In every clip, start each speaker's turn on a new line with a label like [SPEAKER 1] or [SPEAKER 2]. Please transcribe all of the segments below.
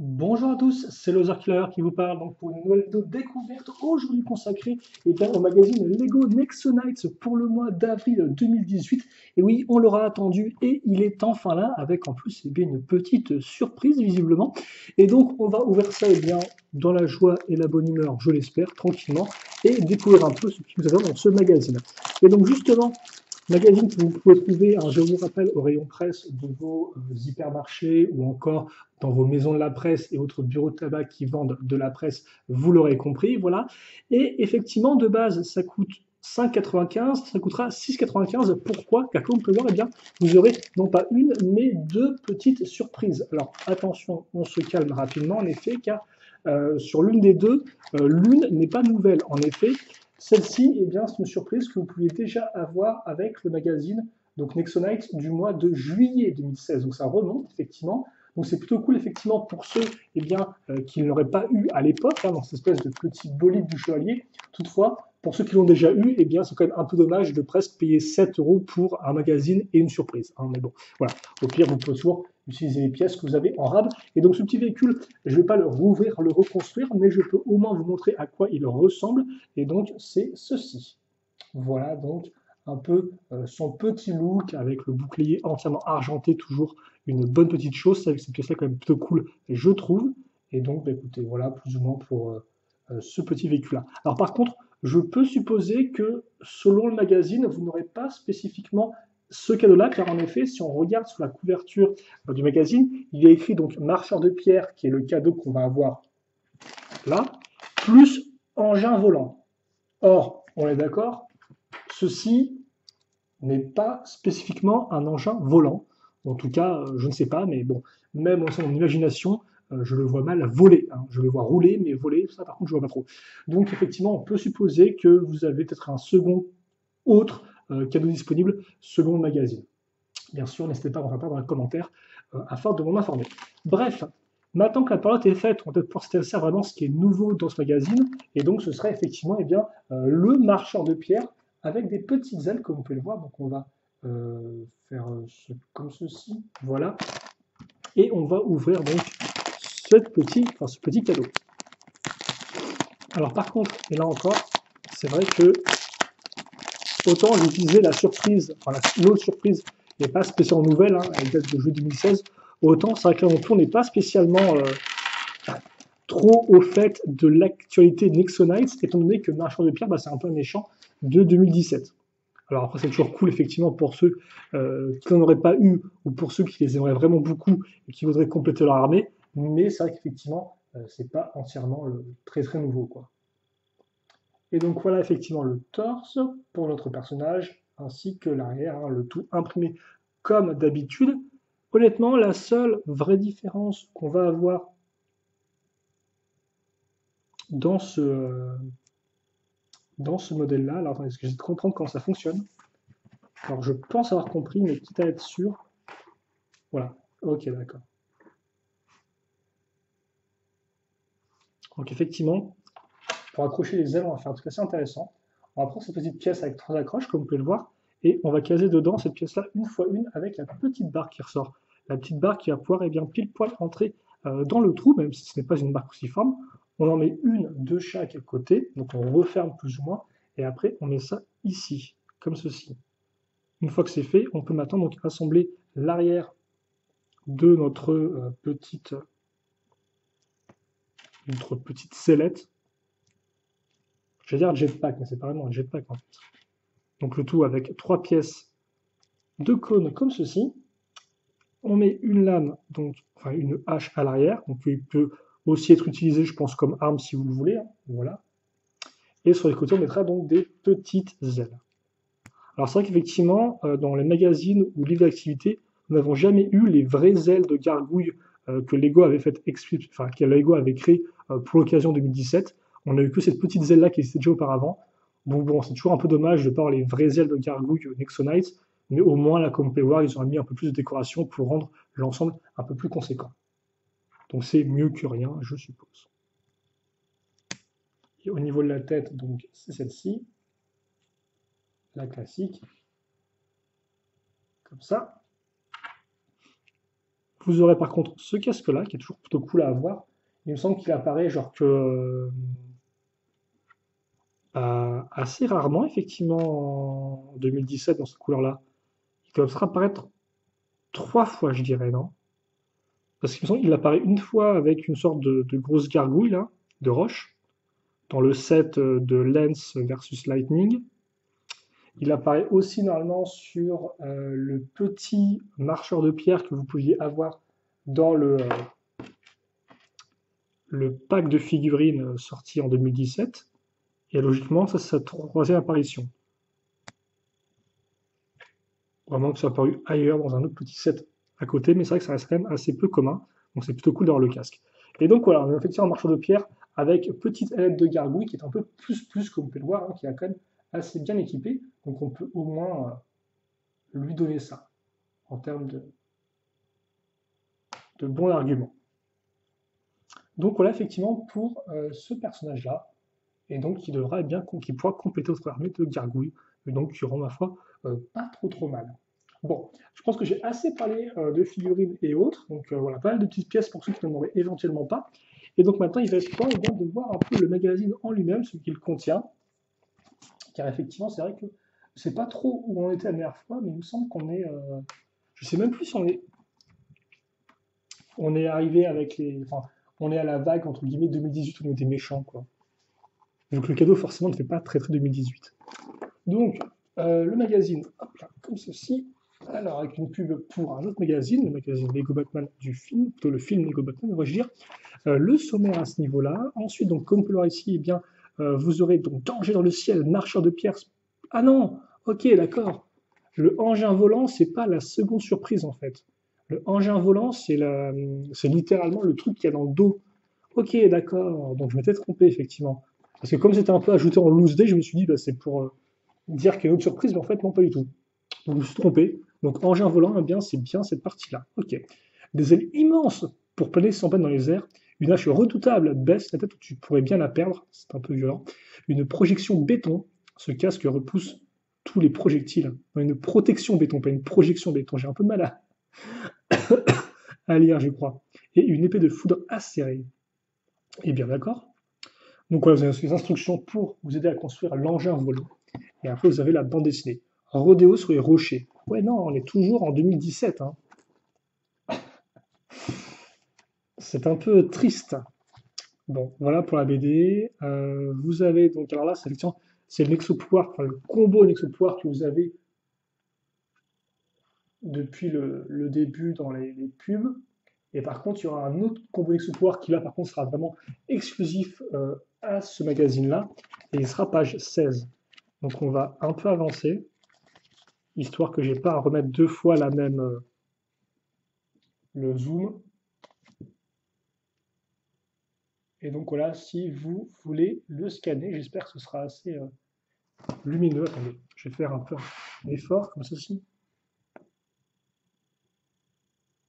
[SPEAKER 1] Bonjour à tous, c'est Loser Killer qui vous parle donc pour une nouvelle vidéo découverte aujourd'hui consacrée au magazine Lego Nexonites pour le mois d'avril 2018. Et oui, on l'aura attendu et il est enfin là avec en plus une petite surprise visiblement. Et donc on va ouvrir ça dans la joie et la bonne humeur, je l'espère, tranquillement, et découvrir un peu ce qui nous attend dans ce magazine. Et donc justement, magazine que vous pouvez trouver, je vous rappelle, au rayon presse de vos hypermarchés ou encore dans vos maisons de la presse et autres bureaux de tabac qui vendent de la presse, vous l'aurez compris, voilà. Et effectivement, de base, ça coûte 5,95, ça coûtera 6,95. Pourquoi? Car comme on peut voir, eh bien, vous aurez non pas une, mais deux petites surprises. Alors attention, on se calme rapidement, en effet, car sur l'une des deux, l'une n'est pas nouvelle. En effet, celle-ci, eh bien, c'est une surprise que vous pouviez déjà avoir avec le magazine donc Nexonites du mois de juillet 2016. Donc ça remonte effectivement. Donc c'est plutôt cool effectivement pour ceux qui ne l'auraient pas eu à l'époque, dans cette espèce de petit bolide du chevalier. Toutefois, pour ceux qui l'ont déjà eu, eh bien c'est quand même un peu dommage de presque payer 7 euros pour un magazine et une surprise. Mais bon, voilà. Au pire, vous pouvez toujours utiliser les pièces que vous avez en rab. Et donc ce petit véhicule, je ne vais pas le rouvrir, le reconstruire, mais je peux au moins vous montrer à quoi il ressemble. Et donc c'est ceci. Voilà donc un peu son petit look avec le bouclier entièrement argenté, toujours une bonne petite chose. Cette pièce-là quand même plutôt cool, je trouve. Et donc, écoutez, voilà plus ou moins pour ce petit véhicule-là. Alors par contre, je peux supposer que selon le magazine, vous n'aurez pas spécifiquement ce cadeau-là, car en effet, si on regarde sur la couverture du magazine, il y a écrit donc marcheur de pierre, qui est le cadeau qu'on va avoir là, plus engin volant. Or, on est d'accord, ceci n'est pas spécifiquement un engin volant. En tout cas, je ne sais pas, mais bon, même au sein de mon imagination, je le vois mal voler. Je le vois rouler, mais voler, ça par contre, je ne vois pas trop. Donc effectivement, on peut supposer que vous avez peut-être un second autre cadeau disponible selon le magazine. Bien sûr, n'hésitez pas à en faire part dans les commentaires afin de m'en informer. Bref, maintenant que la parole est faite, on peut pouvoir s'intéresser à vraiment ce qui est nouveau dans ce magazine. Et donc, ce serait effectivement le marcheur de pierre avec des petites ailes, comme vous pouvez le voir. Donc, on va faire comme ceci. Voilà. Et on va ouvrir donc ce petit cadeau. Alors, par contre, et là encore, c'est vrai que autant j'utilisais la surprise, l'autre surprise n'est pas spécialement nouvelle, elle date de jeu 2016, autant c'est vrai que là on n'est pas spécialement trop au fait de l'actualité Nexonites, étant donné que Marchand de Pierre, c'est un peu un méchant de 2017. Alors après c'est toujours cool effectivement pour ceux qui n'en auraient pas eu, ou pour ceux qui les aimeraient vraiment beaucoup et qui voudraient compléter leur armée, mais c'est vrai qu'effectivement c'est pas entièrement très très nouveau quoi. Et donc voilà effectivement le torse pour notre personnage, ainsi que l'arrière, le tout imprimé comme d'habitude. Honnêtement, la seule vraie différence qu'on va avoir dans ce modèle-là, alors attendez, est-ce que j'essaie de comprendre comment ça fonctionne. Alors je pense avoir compris, mais quitte à être sûr. Voilà, ok d'accord. Donc effectivement, pour accrocher les ailes, on va faire un truc assez intéressant. On va prendre cette petite pièce avec 3 accroches, comme vous pouvez le voir, et on va caser dedans cette pièce-là une fois une avec la petite barre qui ressort. La petite barre qui va pouvoir pile poil entrer dans le trou, même si ce n'est pas une barre cruciforme. On en met une de chaque côté, donc on referme plus ou moins, et après on met ça ici, comme ceci. Une fois que c'est fait, on peut maintenant donc assembler l'arrière de notre petite sellette. Je vais dire jetpack, mais c'est pas vraiment un jetpack en fait. Donc le tout avec 3 pièces de cône comme ceci. On met une lame, enfin une hache à l'arrière, donc il peut aussi être utilisé, je pense, comme arme si vous le voulez. Voilà. Et sur les côtés, on mettra donc des petites ailes. Alors c'est vrai qu'effectivement, dans les magazines ou livres d'activité, nous n'avons jamais eu les vraies ailes de gargouille que Lego avait que Lego avait créé pour l'occasion 2017. On n'a eu que cette petite aile là qui existait déjà auparavant. Donc bon, c'est toujours un peu dommage de ne pas avoir les vraies ailes de gargouille Nexonites, mais au moins là, comme vous pouvez voir, ils ont mis un peu plus de décoration pour rendre l'ensemble un peu plus conséquent. Donc c'est mieux que rien, je suppose. Et au niveau de la tête, donc c'est celle-ci, la classique, comme ça. Vous aurez par contre ce casque-là, qui est toujours plutôt cool à avoir. Il me semble qu'il apparaît genre que assez rarement, effectivement, en 2017 dans cette couleur-là. Il doit peut-être apparaître 3 fois, je dirais, non? Parce qu'il me semble qu'il apparaît une fois avec une sorte de grosse gargouille, là, de roche, dans le set de Lens versus Lightning. Il apparaît aussi normalement sur le petit marcheur de pierre que vous pouviez avoir dans le pack de figurines sorti en 2017. Et logiquement, ça, c'est sa troisième apparition. Vraiment que ça a apparu ailleurs dans un autre petit set à côté, mais c'est vrai que ça reste quand même assez peu commun. Donc c'est plutôt cool d'avoir le casque. Et donc voilà, on a effectivement un marcheur de pierre avec petite ailette de gargouille qui est un peu plus, comme vous pouvez le voir, hein, qui est quand même assez bien équipé. Donc on peut au moins lui donner ça en termes de bons arguments. Donc voilà effectivement pour ce personnage-là, et donc qui devra bien qui pourra compléter votre armée de gargouilles, et donc qui rend ma foi pas trop mal. Bon, je pense que j'ai assez parlé de figurines et autres, donc voilà, pas mal de petites pièces pour ceux qui n'en auraient éventuellement pas. Et donc maintenant, il va être temps eh bien, de voir un peu le magazine en lui-même, ce qu'il contient, car effectivement, c'est vrai que je sais pas trop où on était la dernière fois, mais il me semble qu'on est, je sais même plus si on est arrivé avec les, enfin, on est à la vague entre guillemets 2018 où on était méchants, quoi. Donc le cadeau forcément ne fait pas très très 2018. Donc le magazine, hop là, comme ceci. Alors avec une pub pour un autre magazine, le magazine Lego Batman du film, plutôt le film Lego Batman, on va dire. Le sommaire à ce niveau-là. Ensuite, donc comme on peut le voir ici, eh bien, vous aurez donc Danger dans le ciel, marcheur de pierre. Ah non, ok, d'accord. Le engin volant, c'est pas la seconde surprise en fait. Le engin volant, c'est littéralement le truc qu'il y a dans le dos. Ok, d'accord. Donc je m'étais trompé effectivement. Parce que comme c'était un peu ajouté en loose day, je me suis dit bah, c'est pour dire qu'il y a une autre surprise, mais en fait non pas du tout. Donc je me suis trompé. Donc engin volant, eh bien c'est bien cette partie-là. Ok. Des ailes immenses pour planer sans peine dans les airs. Une hache redoutable baisse la tête où tu pourrais bien la perdre. C'est un peu violent. Une projection béton. Ce casque repousse tous les projectiles. Non, une protection béton, pas une projection béton. J'ai un peu de mal à lire, je crois. Et une épée de foudre acérée. Et bien d'accord. Donc voilà, vous avez les instructions pour vous aider à construire l'engin volant. Et après, vous avez la bande dessinée. Rodéo sur les rochers. Ouais, non, on est toujours en 2017. Hein. C'est un peu triste. Bon, voilà pour la BD. Vous avez donc, alors là, c'est le Nexo-Pouvoir, enfin le combo Nexo-Pouvoir que vous avez depuis le début dans les pubs. Et par contre, il y aura un autre combo Nexo-Pouvoir qui là, par contre, sera vraiment exclusif à ce magazine-là. Et il sera page 16. Donc on va un peu avancer, histoire que j'ai pas à remettre 2 fois la même le zoom. Et donc voilà, si vous voulez le scanner, j'espère que ce sera assez lumineux. Attendez, je vais faire un peu un effort comme ceci.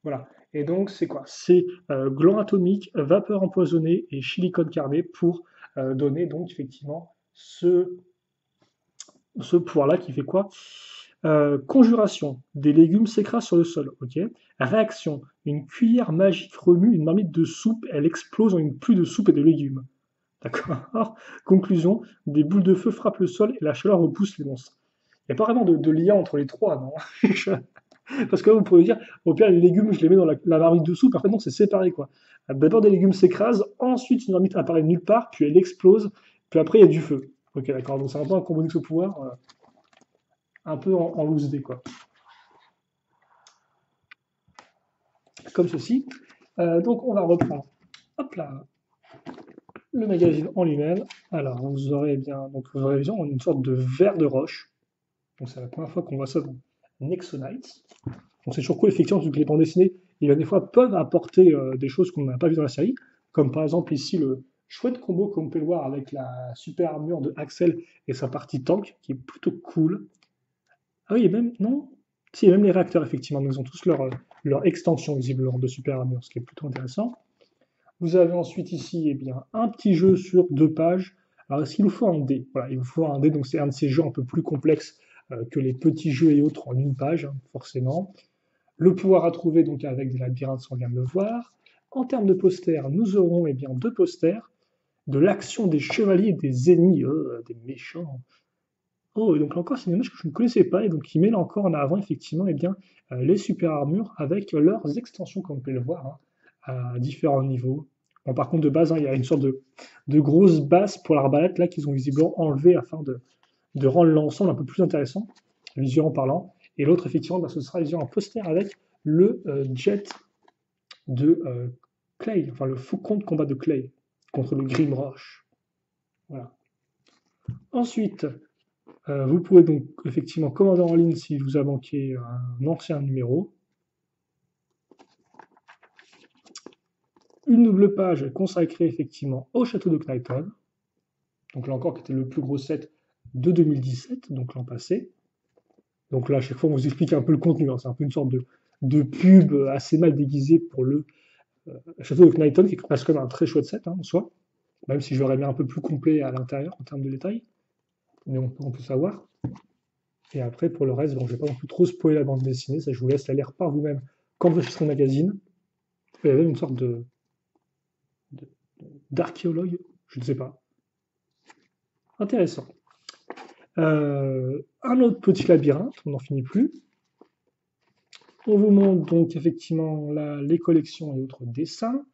[SPEAKER 1] Voilà. Et donc c'est quoi? C'est gland atomique, vapeur empoisonnée et silicone carné pour donner donc effectivement ce pouvoir-là qui fait quoi? Conjuration, des légumes s'écrasent sur le sol, ok. Réaction, une cuillère magique remue une marmite de soupe, elle explose en une pluie de soupe et de légumes. D'accord. Conclusion, des boules de feu frappent le sol et la chaleur repousse les monstres. Il n'y a pas vraiment de lien entre les trois, non? Parce que vous pouvez dire, au pire, les légumes, je les mets dans la marmite de soupe. En fait, non, c'est séparé, quoi. D'abord, des légumes s'écrasent, ensuite, une marmite apparaît de nulle part, puis elle explose, puis après, il y a du feu. Ok, d'accord. Donc, c'est un peu un combo au pouvoir, un peu en loose day, quoi. Comme ceci. Donc, on va reprendre. Hop là, le magazine en lui-même. Alors, vous aurez bien, donc vous aurez bien une sorte de verre de roche. Donc, c'est la première fois qu'on voit ça dans Nexonites. Donc, c'est toujours cool, effectivement, vu que les bandes dessinées, des fois, peuvent apporter des choses qu'on n'a pas vues dans la série. Comme par exemple ici le chouette combo, comme on peut le voir, avec la super armure de Axel et sa partie tank, qui est plutôt cool. Ah oui, et même, non? Si, il y a même les réacteurs, effectivement. Ils ont tous leur extension, visiblement, de super armure, ce qui est plutôt intéressant. Vous avez ensuite ici eh bien, un petit jeu sur 2 pages. Alors, est-ce qu'il vous faut un dé? Voilà, il vous faut un dé, donc c'est un de ces jeux un peu plus complexes que les petits jeux et autres en une page, hein, forcément. Le pouvoir à trouver donc avec des labyrinthes, on vient de le voir. En termes de posters, nous aurons eh bien deux posters de l'action des chevaliers et des ennemis, des méchants. Oh, et donc là encore, c'est une image que je ne connaissais pas, et donc qui met là encore en avant effectivement eh bien, les super armures avec leurs extensions, comme on peut le voir, hein, à différents niveaux. Bon, par contre, de base, hein, il y a une sorte de grosse base pour l'arbalète là qu'ils ont visiblement enlevé afin de rendre l'ensemble un peu plus intéressant, visuellement parlant. Et l'autre, effectivement, bah, ce sera un poster avec le jet de Clay, enfin le faucon de combat de Clay contre le Grimroche. Voilà. Ensuite, vous pouvez donc effectivement commander en ligne si vous a manqué un ancien numéro. Une double page consacrée effectivement au château de Knighton. Donc là encore, qui était le plus gros set de 2017, donc l'an passé. Donc là, à chaque fois, on vous explique un peu le contenu, hein. C'est un peu une sorte de pub assez mal déguisée pour le château de Knighton, qui reste quand même un très chouette set en soi, même si je l'aurais mis un peu plus complet à l'intérieur en termes de détails, mais on peut savoir. Et après, pour le reste, bon, je ne vais pas non plus trop spoiler la bande dessinée, ça je vous laisse la lire par vous-même quand vous achetez le magazine. Il y avait une sorte d'archéologue, je ne sais pas. Intéressant. Un autre petit labyrinthe, on n'en finit plus. On vous montre donc effectivement là les collections et autres dessins.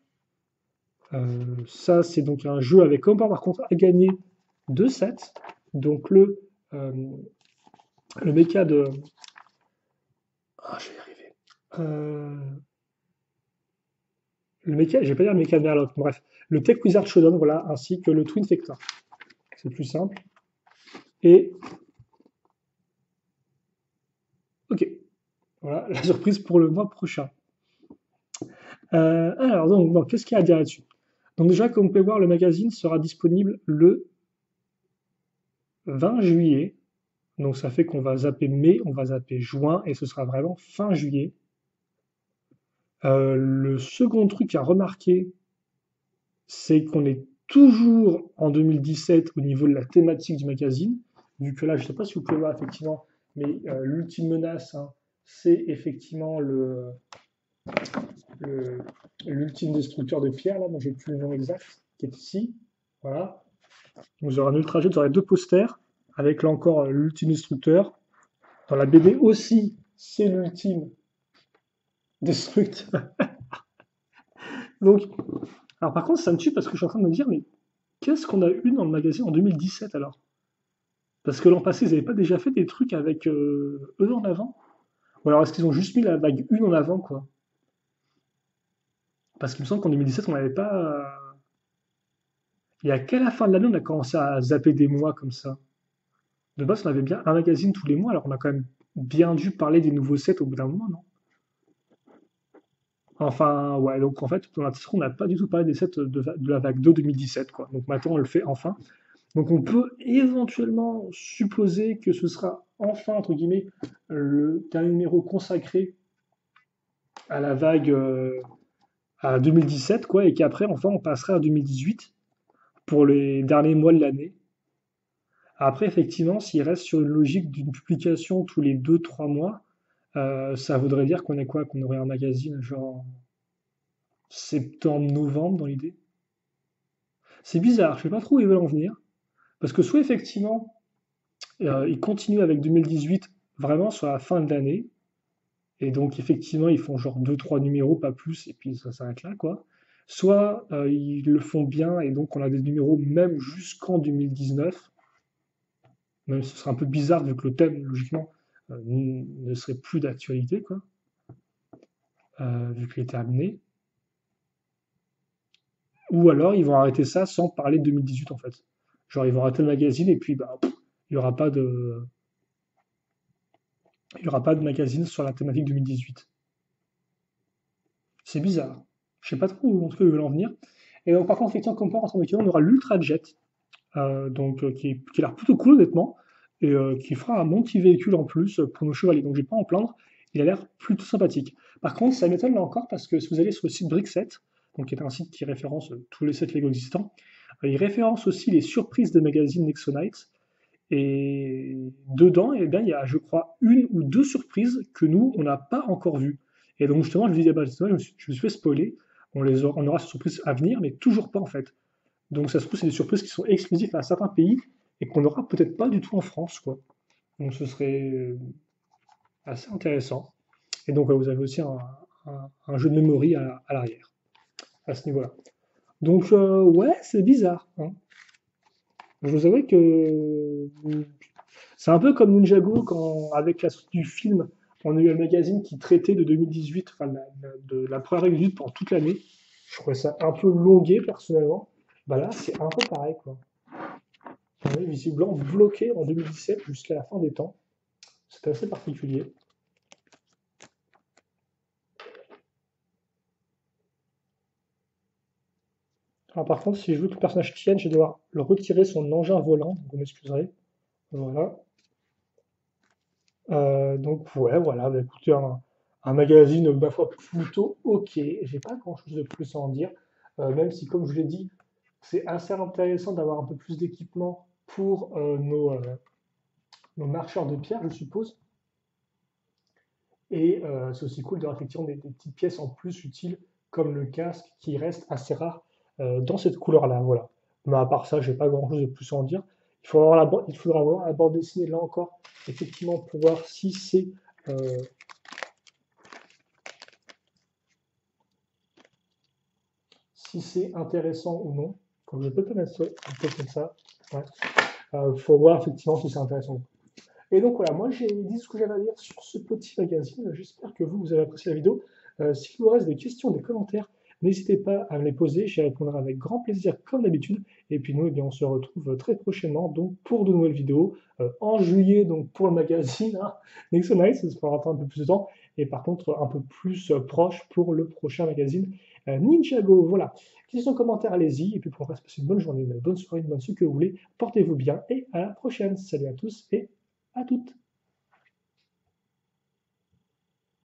[SPEAKER 1] Ça, c'est donc un jeu avec comme par contre à gagner 2 sets. Donc le méca de. Ah, je vais y arriver. Le méca, je vais pas dire le méca de Merloc, bref. Le Tech Wizard Shodown, voilà, ainsi que le Twin Vector. C'est plus simple. Et. Ok. Voilà, la surprise pour le mois prochain. Alors, donc, bon, qu'est-ce qu'il y a à dire là-dessus? Donc, déjà, comme vous pouvez voir, le magazine sera disponible le 20 juillet. Donc, ça fait qu'on va zapper mai, on va zapper juin, et ce sera vraiment fin juillet. Le second truc à remarquer, c'est qu'on est toujours en 2017 au niveau de la thématique du magazine, vu que là, je ne sais pas si vous pouvez voir effectivement, mais l'ultime menace, hein, c'est effectivement l'ultime destructeur de pierre, là, dont j'ai plus le nom exact, qui est ici. Voilà. Vous aurez un ultra jet, vous aurez deux posters, avec là encore l'ultime destructeur. Dans la BD aussi, c'est l'ultime destructeur. Donc, alors par contre, ça me tue parce que je suis en train de me dire, mais qu'est-ce qu'on a eu dans le magazine en 2017 alors? Parce que l'an passé, ils n'avaient pas déjà fait des trucs avec eux en avant? Ou alors est-ce qu'ils ont juste mis la vague 1 en avant, quoi? Parce qu'il me semble qu'en 2017, on n'avait pas. Il y a qu'à la fin de l'année, on a commencé à zapper des mois comme ça. De base, on avait bien un magazine tous les mois, alors on a quand même bien dû parler des nouveaux sets au bout d'un moment, non? Enfin, ouais, donc en fait, dans la titre, on n'a pas du tout parlé des sets de la vague 2 2017, quoi. Donc maintenant, on le fait enfin. Donc on peut éventuellement supposer que ce sera enfin, entre guillemets, le dernier numéro consacré à la vague à 2017, quoi, et qu'après, enfin, on passerait à 2018 pour les derniers mois de l'année. Après, effectivement, s'il reste sur une logique d'une publication tous les 2 3 mois, ça voudrait dire qu'on est quoi? Qu'on aurait un magazine genre septembre-novembre dans l'idée? C'est bizarre, je sais pas trop où ils veulent en venir. Parce que soit effectivement, ils continuent avec 2018 vraiment sur la fin de l'année, et donc effectivement ils font genre 2 3 numéros, pas plus, et puis ça s'arrête là, quoi. Soit ils le font bien, et donc on a des numéros même jusqu'en 2019, même si ce serait un peu bizarre vu que le thème, logiquement, ne serait plus d'actualité, quoi, vu qu'il est terminé. Ou alors ils vont arrêter ça sans parler de 2018 en fait. Genre ils vont arrêter le magazine et puis bah, il n'y aura pas de, il y aura pas de magazine sur la thématique 2018. C'est bizarre. Je sais pas trop où en tout cas ils veulent en venir. Et donc par contre, effectivement, comme point en train de on aura l'Ultra Jet, qui a l'air plutôt cool honnêtement, et qui fera un bon petit véhicule en plus pour nos chevaliers. Donc j'ai pas à en plaindre, il a l'air plutôt sympathique. Par contre, ça m'étonne là encore parce que si vous allez sur le site Brickset, donc qui est un site qui référence tous les sets Lego existants, il référence aussi les surprises des magazines Nexonites. Et dedans, eh bien, il y a, je crois, une ou deux surprises que nous, on n'a pas encore vues. Et donc justement, je me disais, bah, je me suis fait spoiler, on aura ces surprises à venir, mais toujours pas en fait. Donc ça se trouve, c'est des surprises qui sont exclusives à certains pays et qu'on n'aura peut-être pas du tout en France, quoi. Donc ce serait assez intéressant. Et donc vous avez aussi un jeu de memory à l'arrière, à ce niveau-là. Donc ouais, c'est bizarre, hein. Je vous avoue que c'est un peu comme Ninjago quand, avec la sortie du film, on a eu un magazine qui traitait de 2018, enfin de la première règle pendant toute l'année. Je trouvais ça un peu longué personnellement. Bah là, c'est un peu pareil, quoi. On est visiblement bloqué en 2017 jusqu'à la fin des temps. C'est assez particulier. Alors, par contre, si je veux que le personnage tienne, je vais devoir le retirer son engin volant. Donc, vous m'excuserez. Voilà. Donc ouais, voilà, bah, écoutez, un magazine, ma foi, plutôt ok. J'ai pas grand-chose de plus à en dire, même si, comme je l'ai dit, c'est assez intéressant d'avoir un peu plus d'équipement pour nos marcheurs de pierre, je suppose. Et c'est aussi cool d'avoir effectivement des petites pièces en plus utiles, comme le casque, qui reste assez rare dans cette couleur-là. Voilà. Mais à part ça, j'ai pas grand-chose de plus à en dire. Il faudra voir la bande dessinée là encore, effectivement, pour voir euh, si c'est intéressant ou non. Comme je peux te mettre ça, un peu comme ça. Ouais. Faut voir effectivement si c'est intéressant. Et donc voilà, moi j'ai dit ce que j'avais à dire sur ce petit magazine. J'espère que vous avez apprécié la vidéo. S'il vous reste des questions, des commentaires, n'hésitez pas à me les poser. J'y répondrai avec grand plaisir comme d'habitude. Et puis nous, eh bien, on se retrouve très prochainement donc pour de nouvelles vidéos. En juillet, donc pour le magazine, hein, Nexo Night, ça se fera attendre un peu plus de temps. Et par contre, un peu plus proche pour le prochain magazine Ninjago. Voilà. Questions, commentaires, allez-y. Et puis pour le reste, passez une bonne journée, une bonne soirée, une bonne ce que vous voulez. Portez-vous bien et à la prochaine. Salut à tous et à toutes.